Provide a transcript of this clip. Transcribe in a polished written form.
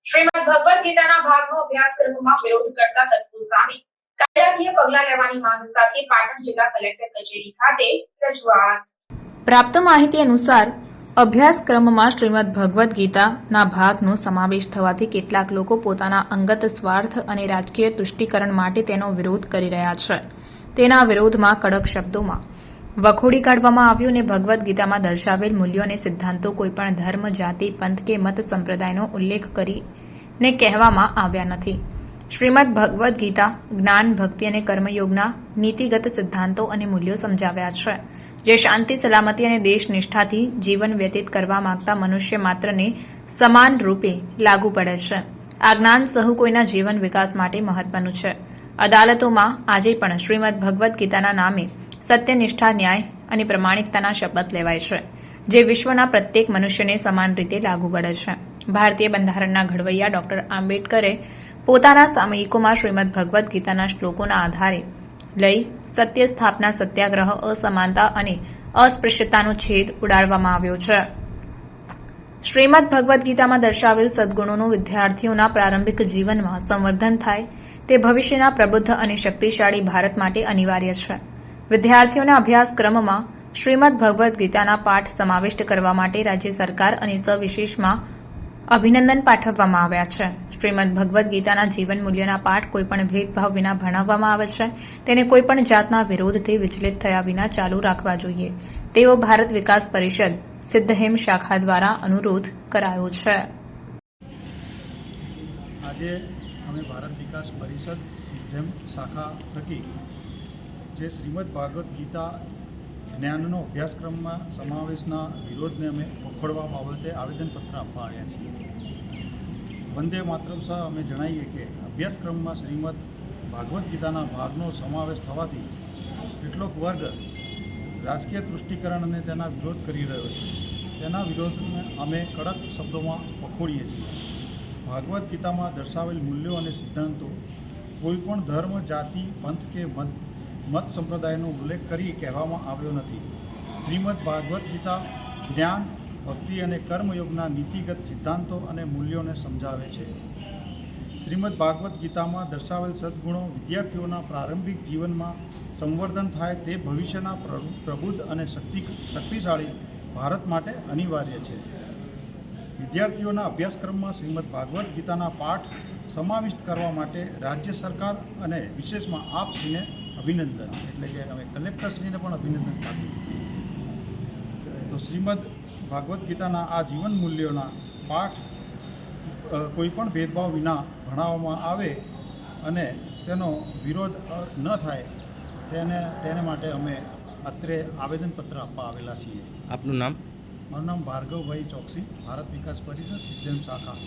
શ્રીમદ ભગવદ ગીતાના ભાગનો અભ્યાસક્રમમાં વિરોધ કરતા તત્વો સામે કાયદાકીય પગલાં લેવાની માંગ સાથે પાટણ જિલ્લા કલેક્ટર કચેરી ખાતે રજૂઆત. પ્રાપ્ત માહિતી અનુસાર અભ્યાસક્રમમાં શ્રીમદ ભગવદ ગીતાના ભાગનો સમાવેશ થવાથી કેટલાક લોકો પોતાના અંગત સ્વાર્થ અને રાજકીય તુષ્ટિકરણ માટે તેનો વિરોધ કરી રહ્યા છે. તેના વિરોધમાં કડક શબ્દોમાં વખોડી કાઢવામાં આવ્યું અને ભગવદ ગીતામાં દર્શાવેલ મૂલ્યો અને સિદ્ધાંતો કોઈપણ ધર્મ, જાતિ, પંથ કે મત સંપ્રદાયનો ઉલ્લેખ કરીને કહેવામાં આવ્યા નથી. શ્રીમદ ભગવદ ગીતા જ્ઞાન, ભક્તિ અને કર્મયોગના નીતિગત સિદ્ધાંતો અને મૂલ્યો સમજાવ્યા છે, જે શાંતિ, સલામતી અને દેશનિષ્ઠાથી જીવન વ્યતીત કરવા માંગતા મનુષ્ય માત્રને સમાન રૂપે લાગુ પડે છે. આ જ્ઞાન સહુ કોઈના જીવન વિકાસ માટે મહત્વનું છે. અદાલતોમાં આજે પણ શ્રીમદ ભગવદ ગીતાના નામે સત્યનિષ્ઠા, ન્યાય અને પ્રમાણિકતાના શપથ લેવાય છે, જે વિશ્વના પ્રત્યેક મનુષ્યને સમાન રીતે લાગુ પડે છે. ભારતીય બંધારણના ઘડવૈયા ડોક્ટર આંબેડકરે પોતાના સામયિકોમાં શ્રીમદ ભગવદ ગીતાના શ્લોકોના આધારે લઈ સત્ય સ્થાપના, સત્યાગ્રહ, અસમાનતા અને અસ્પૃશ્યતાનો છેદ ઉડાડવામાં આવ્યો છે. શ્રીમદ ભગવદ ગીતામાં દર્શાવેલ સદ્ગુણોનું વિદ્યાર્થીઓના પ્રારંભિક જીવનમાં સંવર્ધન થાય તે ભવિષ્યના પ્રબુદ્ધ અને શક્તિશાળી ભારત માટે અનિવાર્ય છે. વિદ્યાર્થીઓના અભ્યાસક્રમમાં શ્રીમદ ભગવદ ગીતાના પાઠ સમાવિષ્ટ કરવા માટે રાજ્ય સરકાર અને સવિશેષમાં અભિનંદન પાઠવવામાં આવ્યા છે. શ્રીમદ ભગવદ ગીતાના જીવન મૂલ્યોના પાઠ કોઈપણ ભેદભાવ વિના ભણાવવામાં આવે છે. તેને કોઈપણ જાતના વિરોધથી વિચલિત થયા વિના ચાલુ રાખવા જોઈએ તેવો ભારત વિકાસ પરિષદ સિદ્ધહેમ શાખા દ્વારા અનુરોધ કરાયો છે. આજે અમે ભારત વિકાસ પરિષદ સિદ્ધહેમ શાખા થકી જે શ્રીમદ ભાગવત ગીતા જ્ઞાનનો અભ્યાસક્રમમાં સમાવેશના વિરોધને અમે વખોડવા બાબતે આવેદનપત્ર આપવા આવ્યા છીએ. વંદે માતરમ સહ અમે જણાવીએ કે અભ્યાસક્રમમાં શ્રીમદ ભાગવત ગીતાના ભાગનો સમાવેશ થવાથી કેટલોક વર્ગ રાજકીય તુષ્ટિકરણ અને તેના વિરોધ કરી રહ્યો છે. તેના વિરોધને અમે કડક શબ્દોમાં વખોડીએ છીએ. ભાગવત ગીતામાં દર્શાવેલ મૂલ્યો અને સિદ્ધાંતો કોઈપણ ધર્મ, જાતિ, પંથ કે મત સંપ્રદાયનો ઉલ્લેખ કરી કહેવામાં આવ્યો નથી. શ્રીમદ ભાગવત ગીતા જ્ઞાન, ભક્તિ અને કર્મયોગના નીતિગત સિદ્ધાંતો અને મૂલ્યોને સમજાવે છે. શ્રીમદ ભાગવત ગીતામાં દર્શાવેલ સદ્ગુણો વિદ્યાર્થીઓના પ્રારંભિક જીવનમાં સંવર્ધન થાય તે ભવિષ્યના પ્રબુદ્ધ અને શક્તિશાળી ભારત માટે અનિવાર્ય છે. વિદ્યાર્થીઓના અભ્યાસક્રમમાં શ્રીમદ ભાગવત ગીતાના પાઠ સમાવિષ્ટ કરવા માટે રાજ્ય સરકાર અને વિશેષમાં આપશ્રીને અભિનંદન, એટલે કે અમે કલેક્ટરશ્રીને પણ અભિનંદન પાઠવીએ. તો શ્રીમદ ભાગવત ગીતાના આ જીવન મૂલ્યોના પાઠ કોઈપણ ભેદભાવ વિના ભણાવવામાં આવે અને તેનો વિરોધ ન થાય તેને માટે અમે અત્રે આવેદનપત્ર આપવા આવેલા છીએ. આપનું નામ? મારું નામ ભાર્ગવભાઈ ચોકસી, ભારત વિકાસ પરિષદ સિદ્ધહેમ શાખા.